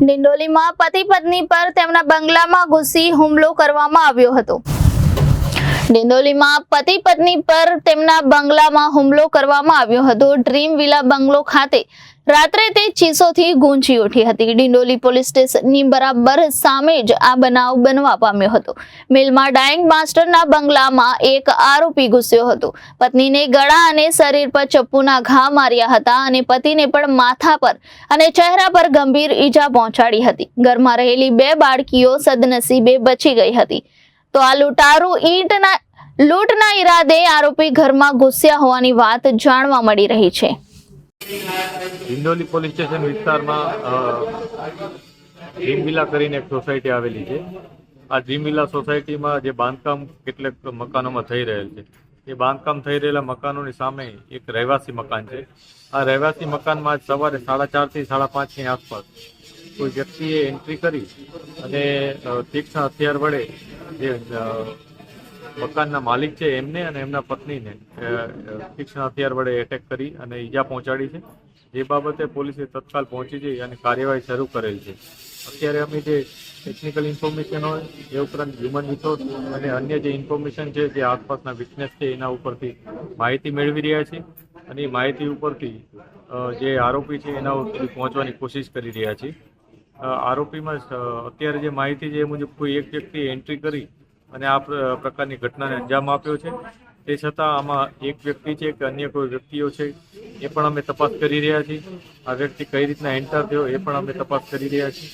ડિંડોલીમાં પતિ પત્ની પર તેમના બંગલામાં ઘૂસી હુમલો કરવામાં આવ્યો હતો। ડિંડોલીમાં પતિ પત્ની પર તેમના બંગલામાં હુમલો કરવામાં આવ્યો હતો। ડ્રીમ વિલા બંગલો ખાતે રાત્રે તે ચીસોથી ગૂંજી ઉઠી હતી। ડિંડોલી પોલીસ સ્ટેશનની બરાબર સામે જ આ બનાવ બનવા પામ્યો હતો। મિલમાં ડાઇંગ માસ્ટરના બંગલામાં એક આરોપી ઘૂસ્યો હતો। પત્નીને ગળા અને શરીર પર ચપ્પુના ઘા માર્યા હતા અને પતિને પણ માથા પર અને ચહેરા પર ગંભીર ઈજા પહોંચાડી હતી। ઘરમાં રહેલી 2 બાળકીઓ સદનસીબે બચી ગઈ હતી। તો આ લૂંટના ઈરાદે આરોપી ઘરમાં ઘૂસ્યા હોવાની વાત જાણવા મળી રહી છે। ડિંડોલી પોલીસ સ્ટેશન વિસ્તારમાં ડ્રીમ વિલા કરીને એક સોસાયટી આવેલી છે। આ ડ્રીમ વિલા સોસાયટીમાં જે બાંધકામ કેટલાક મકાનોમાં થઈ રહેલ છે, એ બાંધકામ થઈ રહેલા મકાનોની સામે એક રહેવાસી મકાન છે। આ રહેવાસી મકાનમાં સવારે 4:30 થી 5:30ની આસપાસ કોઈ વ્યક્તિએ એન્ટ્રી કરી અને તીક્ષ્ણ હથિયાર વડે જે મકાનના માલિક છે એમને અને એમના પત્નીને તીક્ષ્ણ હથિયાર વડે એટેક કરી અને ઈજા પહોંચાડી છે। જે બાબતે પોલીસે તત્કાલ પહોંચી જઈ અને કાર્યવાહી શરૂ કરેલ છે। અત્યારે અમે જે ટેકનિકલ ઇન્ફોર્મેશન હોય એ ઉપરાંત હ્યુમન રિસોર્સ અને અન્ય જે ઇન્ફોર્મેશન છે, જે આસપાસના વિટનેસ છે એના ઉપરથી માહિતી મેળવી રહ્યા છીએ અને એ માહિતી ઉપરથી જે આરોપી છે એના સુધી પહોંચવાની કોશિશ કરી રહ્યા છીએ। આરોપીમાં અત્યારે જે માહિતી છે એ મુજબ કોઈ એક વ્યક્તિએ એન્ટ્રી કરી અને આ પ્રકારની ઘટનાને અંજામ આપ્યો છે। તે છતાં આમાં એક વ્યક્તિ છે કે અન્ય કોઈ વ્યક્તિઓ છે એ પણ અમે તપાસ કરી રહ્યા છીએ। આ વ્યક્તિ કઈ રીતના એન્ટર થયો એ પણ અમે તપાસ કરી રહ્યા છીએ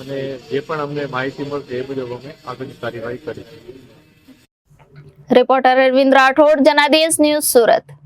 અને જે પણ અમને માહિતી મળશે એ મુજબ અમે આગળની કાર્યવાહી કરીશું। Reporter Arvind Rathod, Janadesh news, Surat.